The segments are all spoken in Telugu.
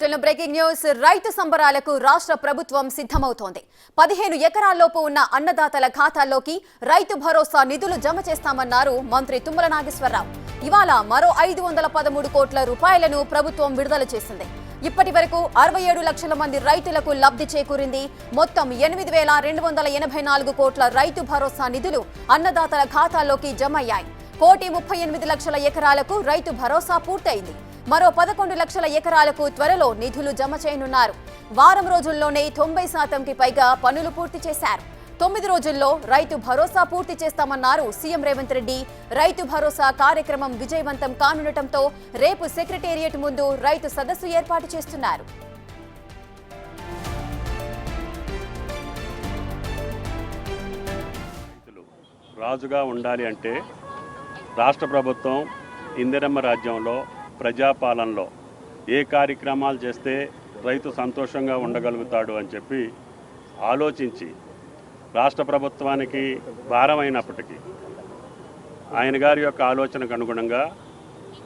Breaking news. రైతు సంబరాలకు రాష్ట్ర ప్రభుత్వం సిద్ధమవుతోంది. 15 ఎకరాల్లోపు ఉన్న అన్నదాతల ఖాతాల్లోకి రైతు భరోసా నిధులు జమ చేస్తామన్నారు మంత్రి తుమ్మల నాగేశ్వరరావు. ఇవాళ మరో 513 కోట్ల రూపాయలను ప్రభుత్వం విడుదల చేసింది. ఇప్పటి వరకు 67 లక్షల మంది రైతులకు లబ్ధి చేకూరింది. మొత్తం 8,284 కోట్ల రైతు భరోసా నిధులు అన్నదాతల ఖాతాల్లోకి జమ అయ్యాయి. 1,38 లక్షల ఎకరాలకు రైతు భరోసా పూర్తయింది. మరో 11 లక్షల ఎకరాలకు త్వరలో నిధులు జమ చేయనున్నారు. వారం రోజుల్లోనే 90% పైగా పనులు పూర్తి చేశారు. 9 రోజుల్లో రైతు భరోసా పూర్తి చేస్తామన్నారు సీఎం రేవంత్ రెడ్డి. రైతు భరోసా కార్యక్రమం విజయవంతం కానుండటంతో రేపు సెక్రటేరియట్ ముందు రైతు సదస్సు ఏర్పాటు చేస్తున్నారు. రాజుగా ఉండాలి అంటే రాష్ట్ర ప్రభుత్వం ఇందిరమ్మ రాజ్యంలో ప్రజాపాలనలో ఏ కార్యక్రమాలు చేస్తే రైతు సంతోషంగా ఉండగలుగుతాడు అని చెప్పి ఆలోచించి రాష్ట్ర ప్రభుత్వానికి భారమైనప్పటికీ ఆయన గారి యొక్క ఆలోచనకు అనుగుణంగా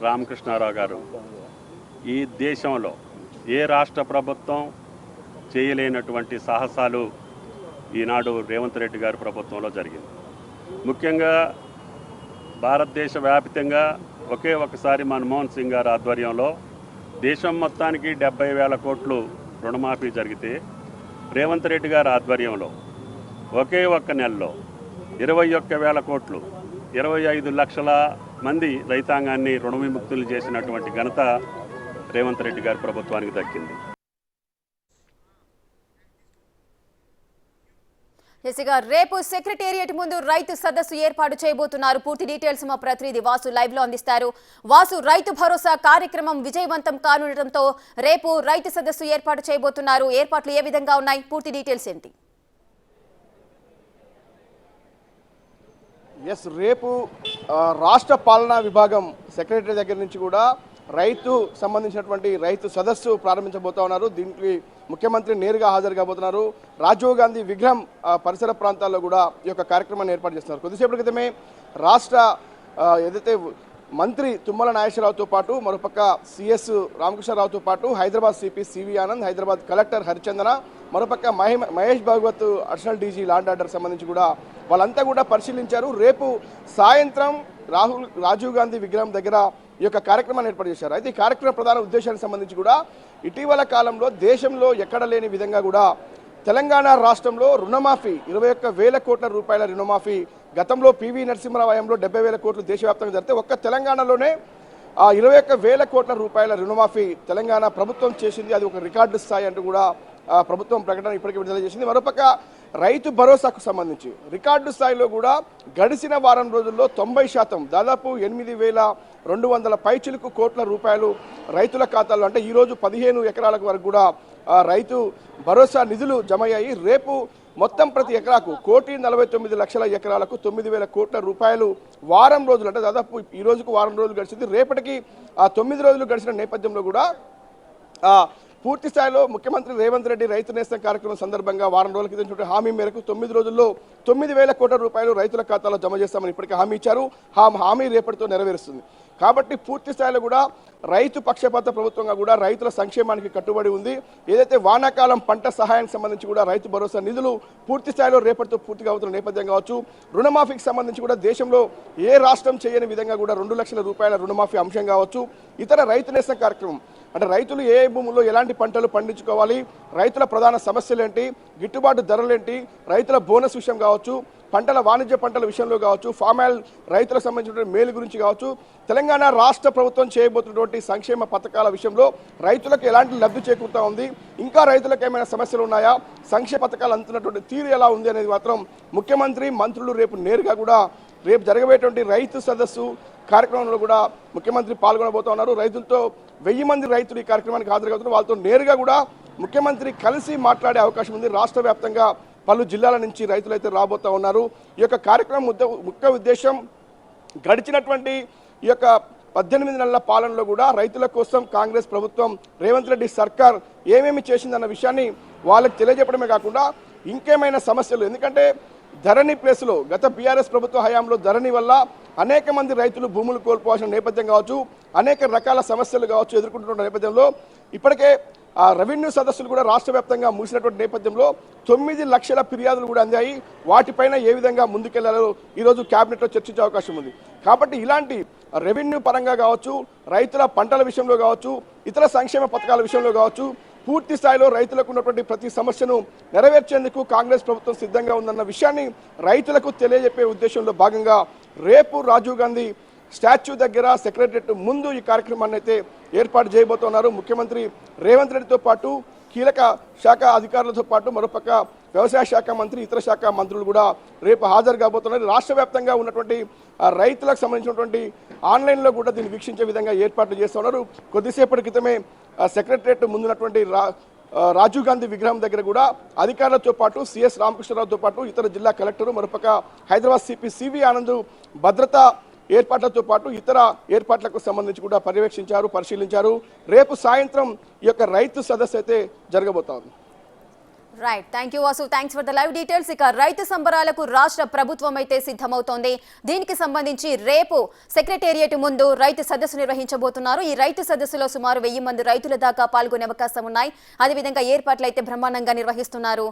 రామకృష్ణారావు గారు ఈ దేశంలో ఏ రాష్ట్ర ప్రభుత్వం చేయలేనటువంటి సాహసాలు ఈనాడు రేవంత్ రెడ్డి గారి ప్రభుత్వంలో జరిగింది. ముఖ్యంగా భారతదేశ వ్యాప్తంగా ఒకే ఒకసారి మన్మోహన్ సింగ్ గారి ఆధ్వర్యంలో దేశం మొత్తానికి 70,000 కోట్లు రుణమాఫీ జరిగితే రేవంత్ రెడ్డి గారి ఆధ్వర్యంలో ఒకే ఒక్క నెలలో 21,000 కోట్లు 25 లక్షల మంది రైతాంగాన్ని రుణ విముక్తులు చేసినటువంటి ఘనత రేవంత్ రెడ్డి గారి ప్రభుత్వానికి దక్కింది. ఎసిగా రేపు సెక్రటేరియట్ ముందు రైతు సదస్సు ఏర్పాటు చేయబోతున్నారు. పూర్తి డీటెయిల్స్ మా ప్రతినిధి వాసు లైవ్ లో అందిస్తారు. వాసు, రైతు భరోసా కార్యక్రమం విజయవంతం కానుండటంతో రేపు రైతు సదస్సు ఏర్పాటు చేయబోతున్నారు. ఏర్పాట్లు ఏ విధంగా ఉన్నాయి? పూర్తి డీటెయిల్స్ ఏంటి? రేపు రాష్ట్ర పాలనా విభాగం సెక్రటరీ దగ్గర నుంచి కూడా రైతు సంబంధించినటువంటి రైతు సదస్సు ప్రారంభించబోతా ఉన్నారు. దీనికి ముఖ్యమంత్రి నేరుగా హాజరు కాబోతున్నారు. రాజీవ్ గాంధీ విగ్రహం పరిసర ప్రాంతాల్లో కూడా ఈ యొక్క కార్యక్రమాన్ని ఏర్పాటు చేస్తున్నారు. కొద్దిసేపటి క్రితమే రాష్ట్ర ఏదైతే మంత్రి తుమ్మల నాగేశ్వరరావుతో పాటు మరోపక్క సిఎస్ రామకృష్ణరావుతో పాటు Hyderabad CP CV Anand, Hyderabad collector Harichandana, మరోపక్క Mahesh Bhagwat additional DG law and order సంబంధించి కూడా వాళ్ళంతా కూడా పరిశీలించారు. రేపు సాయంత్రం రాజీవ్ గాంధీ విగ్రహం దగ్గర ఈ యొక్క కార్యక్రమాన్ని ఏర్పాటు చేశారు. అయితే ఈ కార్యక్రమ ప్రధాన ఉద్దేశానికి సంబంధించి కూడా ఇటీవల కాలంలో దేశంలో ఎక్కడ లేని విధంగా కూడా తెలంగాణ రాష్ట్రంలో రుణమాఫీ 21,000 కోట్ల రూపాయల రుణమాఫీ గతంలో పివి నరసింహరావు హయాంలో 70,000 కోట్లు దేశవ్యాప్తంగా జరిగితే ఒక్క తెలంగాణలోనే 21,000 కోట్ల రూపాయల రుణమాఫీ తెలంగాణ ప్రభుత్వం చేసింది. అది ఒక రికార్డు స్థాయి అంటూ కూడా ప్రభుత్వం ప్రకటన ఇప్పటికే విడుదల చేసింది. మరోపక్క రైతు భరోసాకు సంబంధించి రికార్డు స్థాయిలో కూడా గడిచిన వారం రోజుల్లో 90% దాదాపు 8,200 పైచిలుకు కోట్ల రూపాయలు రైతుల ఖాతాల్లో, అంటే ఈరోజు 15 ఎకరాలకు వరకు కూడా రైతు భరోసా నిధులు జమ అయ్యాయి. రేపు మొత్తం ప్రతి ఎకరాకు 1,49 లక్షల ఎకరాలకు 9,000 కోట్ల రూపాయలు వారం రోజులు, అంటే దాదాపు ఈ రోజుకు వారం రోజులు గడిచింది. రేపటికి 9 రోజులు గడిచిన నేపథ్యంలో కూడా పూర్తి స్థాయిలో ముఖ్యమంత్రి రేవంత్ రెడ్డి రైతు నేస్తం కార్యక్రమం సందర్భంగా వారం రోజుల క్రితం హామీ మేరకు 9 రోజుల్లో 9,000 కోట్ల రూపాయలు రైతుల ఖాతాలో జమ చేస్తామని ఇప్పటికే హామీ ఇచ్చారు. హామీ రేపటితో నెరవేరుస్తుంది. కాబట్టి పూర్తి స్థాయిలో కూడా రైతు పక్షపాత ప్రభుత్వంగా కూడా రైతుల సంక్షేమానికి కట్టుబడి ఉంది. ఏదైతే వానాకాలం పంట సహాయానికి సంబంధించి కూడా రైతు భరోసా నిధులు పూర్తి స్థాయిలో రేపటితో పూర్తిగా అవుతున్న నేపథ్యం కావచ్చు, రుణమాఫీకి సంబంధించి కూడా దేశంలో ఏ రాష్ట్రం చేయని విధంగా కూడా 2 లక్షల రూపాయల రుణమాఫీ అంశం కావచ్చు, ఇతర రైతు నేస్తం కార్యక్రమం, అంటే రైతులు ఏ భూముల్లో ఎలాంటి పంటలు పండించుకోవాలి, రైతుల ప్రధాన సమస్యలు ఏంటి, గిట్టుబాటు ధరలేంటి, రైతుల బోనస్ విషయం కావచ్చు, పంటల వాణిజ్య పంటల విషయంలో కావచ్చు, ఫామ్ ఆయిల్ రైతులకు సంబంధించినటువంటి మేలు గురించి కావచ్చు, తెలంగాణ రాష్ట్ర ప్రభుత్వం చేయబోతున్నటువంటి సంక్షేమ పథకాల విషయంలో రైతులకు ఎలాంటి లబ్ధి చేకూరుతా ఉంది, ఇంకా రైతులకు ఏమైనా సమస్యలు ఉన్నాయా, సంక్షేమ పథకాలు అందుతున్నటువంటి తీరు ఎలా ఉంది అనేది మాత్రం ముఖ్యమంత్రి మంత్రులు రేపు నేరుగా కూడా రేపు జరగబోయేటువంటి రైతు సదస్సు కార్యక్రమంలో కూడా ముఖ్యమంత్రి పాల్గొనబోతా ఉన్నారు. రైతులతో 1000 మంది రైతులు ఈ కార్యక్రమానికి హాజరుగా వాళ్ళతో నేరుగా కూడా ముఖ్యమంత్రి కలిసి మాట్లాడే అవకాశం ఉంది. రాష్ట్ర వ్యాప్తంగా పలు జిల్లాల నుంచి రైతులు అయితే రాబోతా ఉన్నారు. ఈ యొక్క కార్యక్రమం ముఖ్య ఉద్దేశం గడిచినటువంటి ఈ యొక్క 18 నెలల పాలనలో కూడా రైతుల కోసం కాంగ్రెస్ ప్రభుత్వం రేవంత్ రెడ్డి సర్కార్ ఏమేమి చేసిందన్న విషయాన్ని వాళ్ళకి తెలియజెప్పడమే కాకుండా ఇంకేమైనా సమస్యలు, ఎందుకంటే ధరణి ప్లేస్లో గత బీఆర్ఎస్ ప్రభుత్వ హయాంలో ధరణి వల్ల అనేక మంది రైతులు భూములు కోల్పోవాల్సిన నేపథ్యం కావచ్చు, అనేక రకాల సమస్యలు కావచ్చు ఎదుర్కొంటున్న నేపథ్యంలో ఇప్పటికే ఆ రెవెన్యూ సదస్సులు కూడా రాష్ట్ర వ్యాప్తంగా మూసినటువంటి నేపథ్యంలో 9 లక్షల ఫిర్యాదులు కూడా అందాయి. వాటిపైన ఏ విధంగా ముందుకెళ్లాలో ఈరోజు కేబినెట్లో చర్చించే అవకాశం ఉంది. కాబట్టి ఇలాంటి రెవెన్యూ పరంగా కావచ్చు, రైతుల పంటల విషయంలో కావచ్చు, ఇతర సంక్షేమ పథకాల విషయంలో కావచ్చు, పూర్తి స్థాయిలో రైతులకు ఉన్నటువంటి ప్రతి సమస్యను నెరవేర్చేందుకు కాంగ్రెస్ ప్రభుత్వం సిద్ధంగా ఉందన్న విషయాన్ని రైతులకు తెలియజెప్పే ఉద్దేశంలో భాగంగా రేపు రాజీవ్ గాంధీ స్టాచ్యూ దగ్గర సెక్రటరియట్ ముందు ఈ కార్యక్రమాన్ని అయితే ఏర్పాటు చేయబోతున్నారు. ముఖ్యమంత్రి రేవంత్ రెడ్డితో పాటు కీలక శాఖ అధికారులతో పాటు మరోపక్క వ్యవసాయ శాఖ మంత్రి, ఇతర శాఖ మంత్రులు కూడా రేపు హాజరు కాబోతున్నారు. రాష్ట్ర వ్యాప్తంగా ఉన్నటువంటి రైతులకు సంబంధించినటువంటి ఆన్లైన్లో కూడా దీన్ని వీక్షించే విధంగా ఏర్పాట్లు చేస్తున్నారు. కొద్దిసేపటి క్రితమే సెక్రటరియట్ ముందున్నటువంటి రాజీవ్ గాంధీ విగ్రహం దగ్గర కూడా అధికారులతో పాటు సిఎస్ రామకృష్ణరావుతో పాటు ఇతర జిల్లా కలెక్టరు, మరోపక్క హైదరాబాద్ సిపి సివి ఆనంద్ భద్రతా ఏర్పాట్లతో పాటు ఇతర ఏర్పాట్లకు సంబంధించి కూడా పర్యవేక్షించారు, పరిశీలించారు. రేపు సాయంత్రం ఈ యొక్క రైతు సదస్సు అయితే జరగబోతోంది. Right, thank you Vasu, thanks for the live details. ఇక రైతు సంబరాలకు రాష్ట్ర ప్రభుత్వం అయితే సిద్ధమవుతోంది. దీనికి సంబంధించి రేపు సెక్రటేరియట్ ముందు రైతు సదస్సు నిర్వహించబోతున్నారు. ఈ రైతు సదస్సులో సుమారు 1000 మంది రైతుల దాకా పాల్గొనే అవకాశం ఉన్నాయి. అదేవిధంగా ఏర్పాట్లు అయితే బ్రహ్మాండంగా నిర్వహిస్తున్నారు.